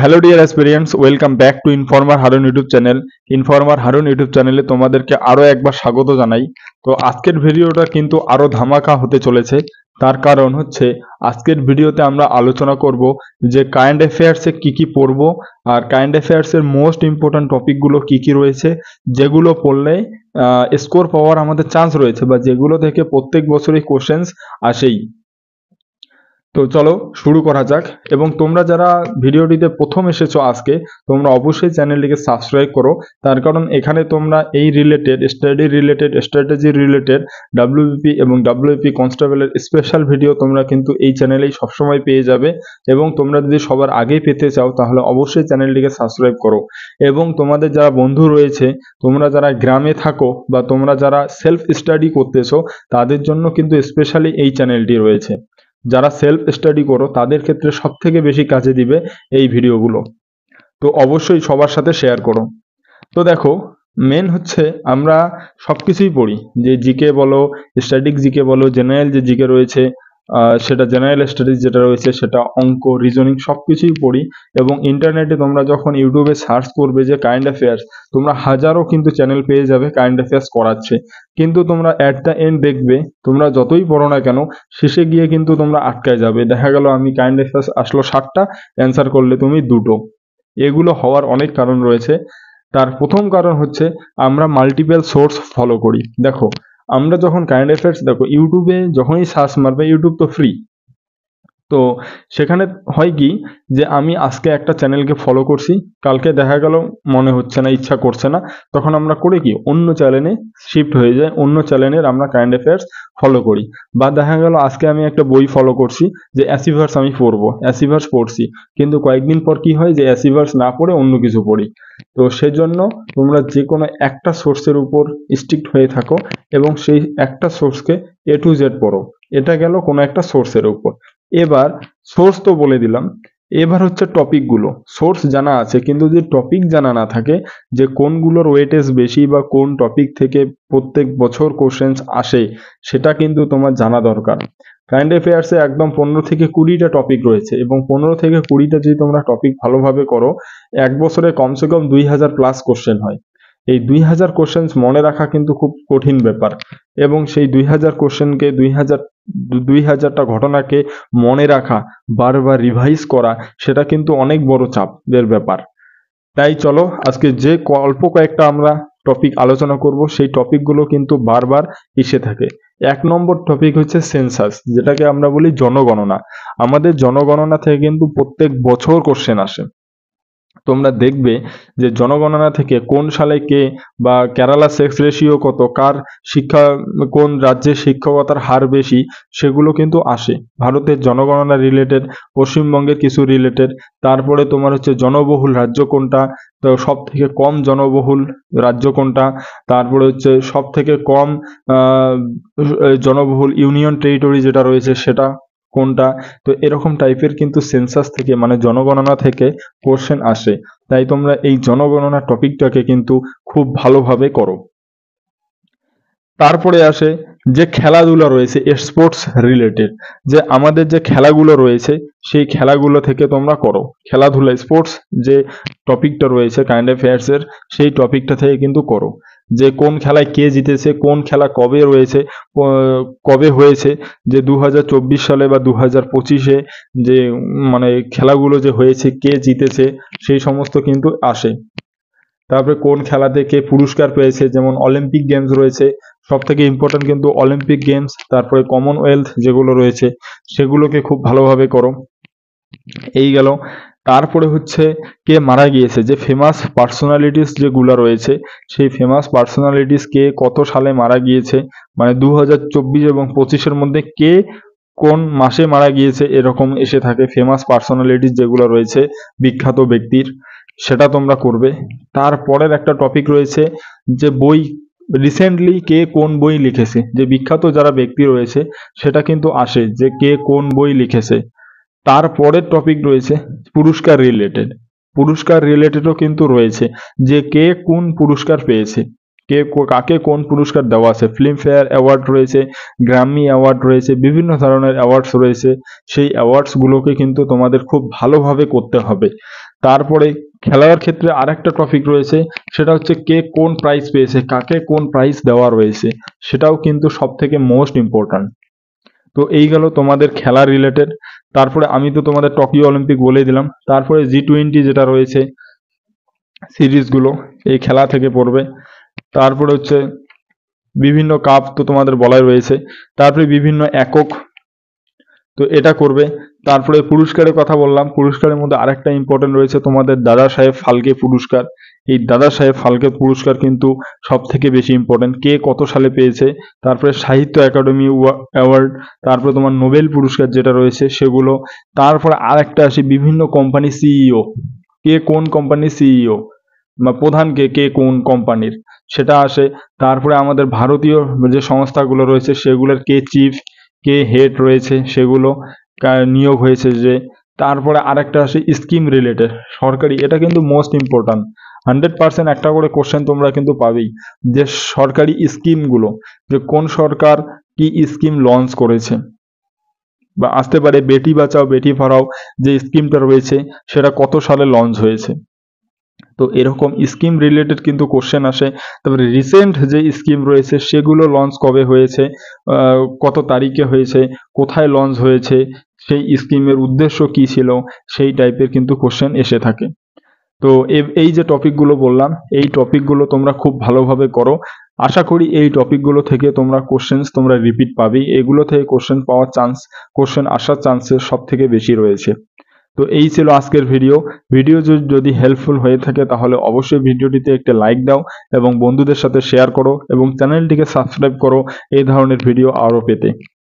Hello dear অ্যাসপিরিয়েন্টস, welcome back to informer Harun YouTube channel. Informer Harun YouTube চ্যানেলে তোমাদেরকে আরও একবার স্বাগত জানাই। তো আজকের ভিডিওটা কিন্তু আরও ধামাকা হতে চলেছে। তার কারণ হচ্ছে আজকের ভিডিওতে আমরা আলোচনা করব যে কারেন্ট অ্যাফেয়ার্সে কী কী পড়ব, আর কারেন্ট অ্যাফেয়ার্সের মোস্ট ইম্পর্ট্যান্ট টপিকগুলো কী কী রয়েছে, যেগুলো পড়লে স্কোর পাওয়ার আমাদের চান্স রয়েছে, বা যেগুলো থেকে প্রত্যেক বছরই কোশ্চেন্স আসেই। তো চলো শুরু করা যাক। এবং তোমরা যারা ভিডিওটিতে প্রথম এসেছো আজকে, তোমরা অবশ্যই চ্যানেলটিকে সাবস্ক্রাইব করো। তার কারণ এখানে তোমরা এই related study related, strategy related, WBP এবং ডাব্লিউপি কনস্টেবলের স্পেশাল ভিডিও তোমরা কিন্তু এই চ্যানেলেই সবসময় পেয়ে যাবে। এবং তোমরা যদি সবার আগেই পেতে চাও তাহলে অবশ্যই চ্যানেলটিকে সাবস্ক্রাইব করো। এবং তোমাদের যারা বন্ধু রয়েছে, তোমরা যারা গ্রামে থাকো বা তোমরা যারা সেলফ স্টাডি করতেছো, তাদের জন্য কিন্তু স্পেশালি এই চ্যানেলটি রয়েছে। যারা সেলফ স্টাডি করো তাদের ক্ষেত্রে সব থেকে বেশি কাজে দিবে এই ভিডিওগুলো। তো অবশ্যই সবার সাথে শেয়ার করো। তো দেখো, মেন হচ্ছে আমরা সব কিছুই পড়ি, যে জিকে বলো, স্ট্যাটিক জিকে বলো, জেনারেল যে জিকে রয়েছে সেটা, জেনারেল স্টাডিজ যেটা রয়েছে সেটা, অঙ্ক, রিজনিং সব কিছুই পড়ি। এবং ইন্টারনেটে তোমরা যখন ইউটিউবে সার্চ করবে যে কারেন্ট অ্যাফেয়ার্স, তোমরা হাজারো কিন্তু চ্যানেল পেয়ে যাবে কারেন্ট অ্যাফেয়ার্স করাচ্ছে। কিন্তু তোমরা অ্যাট দ্য এন্ড দেখবে, তোমরা যতই পড়ো না কেন, শেষে গিয়ে কিন্তু তোমরা আটকায় যাবে। দেখা গেল আমি কারেন্ট অ্যাফেয়ার্স আসলো 60টা, অ্যান্সার করলে তুমি 2টো। এগুলো হওয়ার অনেক কারণ রয়েছে। তার প্রথম কারণ হচ্ছে আমরা মাল্টিপল সোর্স ফলো করি। দেখো, আমরা যখন কারেন্ট অ্যাফেয়ার্স, দেখো ইউটিউবে যখনই সার্চ মারবে, ইউটিউব তো ফ্রি, তো সেখানে হয় কি যে আমি আজকে একটা চ্যানেলকে ফলো করছি, কালকে দেখা গেল মনে হচ্ছে না, ইচ্ছা করছে না, তখন আমরা করে কি অন্য চ্যানেলে শিফট হয়ে যায়, অন্য চ্যানেলের আমরা কারেন্ট অ্যাফেয়ার্স ফলো করি। বা দেখা গেল আজকে আমি একটা বই ফলো করছি যে অ্যাসিভার্স আমি পড়বো, অ্যাসিভার্স পড়ছি, কিন্তু কয়েকদিন পর কি হয় যে অ্যাসিভার্স না পড়ে অন্য কিছু পড়ি। তো সেজন্য তোমরা যে কোনো একটা সোর্সের উপর স্ট্রিক্ট হয়ে থাকো এবং সেই একটা সোর্সকে A to Z পড়ো। এটা গেল কোনো একটা সোর্সের উপর। এবার সোর্স তো বলে দিলাম, এবার হচ্ছে টপিকগুলো। সোর্স জানা আছে, কিন্তু যদি টপিক জানা না থাকে যে কোনগুলোর ওয়েটেজ বেশি বা কোন টপিক থেকে প্রত্যেক বছর কোশ্চেন্স আসে, সেটা কিন্তু তোমার জানা দরকার। কারেন্ট অ্যাফেয়ার্সে একদম 15 থেকে 20টা টপিক রয়েছে, এবং 15 থেকে 20টা যদি তোমরা টপিক ভালোভাবে করো, এক বছরে কমসে কম 2000 প্লাস কোশ্চেন হয়। এই 2000 কোশ্চেন্স মনে রাখা কিন্তু খুব কঠিন ব্যাপার। এবং সেই 2000 কোশ্চেনকে, 2000টা ঘটনাকে মনে রাখা, বারবার রিভাইজ করা, সেটা কিন্তু অনেক বড় চাপের ব্যাপার। তাই চলো আজকে যে অল্প কয়েকটা আমরা টপিক আলোচনা করব, সেই টপিকগুলো কিন্তু বারবার এসে থাকে। 1 নম্বর টপিক হচ্ছে সেন্সাস, যেটাকে আমরা বলি জনগণনা। আমাদের জনগণনা থেকে কিন্তু প্রত্যেক বছর কোশ্চেন আসে। তোমরা দেখবে যে জনগণনা থেকে কোন সালে কে, বা কেরালা সেক্স রেশিও কত, কার শিক্ষা, কোন রাজ্যে শিক্ষকতার হার বেশি, সেগুলো কিন্তু আসে। ভারতের জনগণনা রিলেটেড, পশ্চিমবঙ্গের কিছু রিলেটেড। তারপরে তোমার হচ্ছে জনবহুল রাজ্য কোনটা, তো সব থেকে কম জনবহুল রাজ্য কোনটা, তারপরে হচ্ছে সব থেকে কম জনবহুল ইউনিয়ন টেরিটরি যেটা রয়েছে সেটা কোনটা। তো এরকম টাইপের কিন্তু সেন্সাস থেকে, মানে জনগণনা থেকে কোশ্চেন আসে। তাই তোমরা এই জনগণনা টপিকটাকে কিন্তু খুব ভালোভাবে করো। তারপরে আসে যে খেলাধুলা রয়েছে, স্পোর্টস রিলেটেড, যে আমাদের যে খেলাগুলো রয়েছে সেই খেলাগুলো থেকে তোমরা করো। খেলাধুলা, স্পোর্টস যে টপিকটা রয়েছে কারেন্ট অ্যাফেয়ার্সের, সেই টপিকটা থেকে কিন্তু করো। যে কোন খেলায় কে জিতেছে, কোন খেলা কবে রয়েছে, কবে হয়েছে, যে 2024 সালে বা 2025-এ যে মানে খেলাগুলো যে হয়েছে, কে জিতেছে, সেই সমস্ত কিন্তু আসে। তারপরে কোন খেলাতে কে পুরস্কার পেয়েছে, যেমন অলিম্পিক গেমস রয়েছে, সব থেকে ইম্পর্টেন্ট কিন্তু অলিম্পিক গেমস। তারপরে কমনওয়েলথ যেগুলো রয়েছে সেগুলোকে খুব ভালোভাবে করো। এই গেল। তারপরে হচ্ছে কে মারা গিয়েছে, যে ফেমাস পার্সোনালিটিস যেগুলো রয়েছে, সেই ফেমাস পার্সোনালিটিস কে কত সালে মারা গিয়েছে, মানে 2024 এবং 25-এর মধ্যে কে কোন মাসে মারা গিয়েছে, এরকম এসে থাকে ফেমাস পার্সোনালিটিস যেগুলো রয়েছে, বিখ্যাত ব্যক্তির, সেটা তোমরা করবে। তারপরের একটা টপিক রয়েছে যে বই, রিসেন্টলি কে কোন বই লিখেছে, যে বিখ্যাত যারা ব্যক্তি রয়েছে সেটা কিন্তু আসে, যে কে কোন বই লিখেছে। তারপরের টপিক রয়েছে পুরস্কার রিলেটেড, পুরস্কার রিলেটেডও কিন্তু রয়েছে, যে কে কোন পুরস্কার পেয়েছে। কাকে কোন পুরস্কার দেওয়া আছে। ফিল্মফেয়ার অ্যাওয়ার্ড রয়েছে, গ্র্যামি অ্যাওয়ার্ড রয়েছে, বিভিন্ন ধরনের অ্যাওয়ার্ডস রয়েছে। সেই অ্যাওয়ার্ডসগুলোকে কিন্তু তোমাদের খুব ভালোভাবে করতে হবে। তারপরে খেলার ক্ষেত্রে আরেকটা টপিক রয়েছে, সেটা হচ্ছে কে কোন প্রাইজ পেয়েছে, কাকে কোন প্রাইজ দেওয়া রয়েছে, সেটাও কিন্তু সবথেকে মোস্ট ইম্পর্ট্যান্ট। তো এই গেল তোমাদের খেলা রিলেটেড। তারপরে আমি তো তোমাদের টোকিও অলিম্পিক বলে দিলাম। তারপরে G20 যেটা রয়েছে সিরিজগুলো এই খেলা থেকে পড়বে। তারপরে হচ্ছে বিভিন্ন কাপ তো তোমাদের বলাই রয়েছে। তারপরে বিভিন্ন একক, তো এটা করবে। তারপরে পুরস্কারের কথা বললাম, পুরস্কারের মধ্যে আরেকটা ইম্পর্টেন্ট রয়েছে তোমাদের দাদা সাহেব ফালকে পুরস্কার। এই দাদা সাহেব ফালকে পুরস্কার কিন্তু সব থেকে বেশি ইম্পর্টেন্ট, কে কত সালে পেয়েছে। তারপরে সাহিত্য একাডেমি অ্যাওয়ার্ড, তারপরে তোমার নোবেল পুরস্কার যেটা রয়েছে সেগুলো। তারপরে আরেকটা আসে বিভিন্ন কোম্পানি সিইও, কে কোন কোম্পানির সিইও বা প্রধান কে কে কোন কোম্পানির, সেটা আসে। তারপরে আমাদের ভারতীয় যে সংস্থাগুলো রয়েছে সেগুলোর কে চিফ, কে হেড রয়েছে, সেগুলো নিয়োগ হয়েছে যে। তারপরে আরেকটা আসে স্কিম রিলেটেড, সরকারি, এটা কিন্তু মোস্ট ইম্পর্ট্যান্ট। 100% একটা করে কোশ্চেন তোমরা কিন্তু পাবেই, যে সরকারি স্কিমগুলো, যে কোন সরকার কি স্কিম লঞ্চ করেছে। বা আসতে পারে বেটি বাঁচাও বেটি পড়াও যে স্কিমটা রয়েছে সেটা কত সালে লঞ্চ হয়েছে। তো এরকম স্কিম রিলেটেড কিন্তু কোশ্চেন আসে। তারপরে রিসেন্ট যে স্কিম রয়েছে সেগুলো লঞ্চ কবে হয়েছে, কত তারিখে হয়েছে, কোথায় লঞ্চ হয়েছে, সেই স্কিমের উদ্দেশ্য কি ছিল, সেই টাইপের কিন্তু কোশ্চেন এসে থাকে। তো এই যে টপিকগুলো বললাম, এই টপিকগুলো তোমরা খুব ভালোভাবে করো। আশা করি এই টপিকগুলো থেকে তোমরা কোশ্চেন্স তোমরা রিপিট পাবেই। এগুলো থেকে কোশ্চেন আসার চান্সেস সব থেকে বেশি রয়েছে। তো এই ছিল আজকের ভিডিও যদি হেল্পফুল হয়ে থাকে তাহলে অবশ্যই ভিডিওটিতে একটা লাইক দাও এবং বন্ধুদের সাথে শেয়ার করো এবং চ্যানেলটিকে সাবস্ক্রাইব করো এই ধরনের ভিডিও আরও পেতে।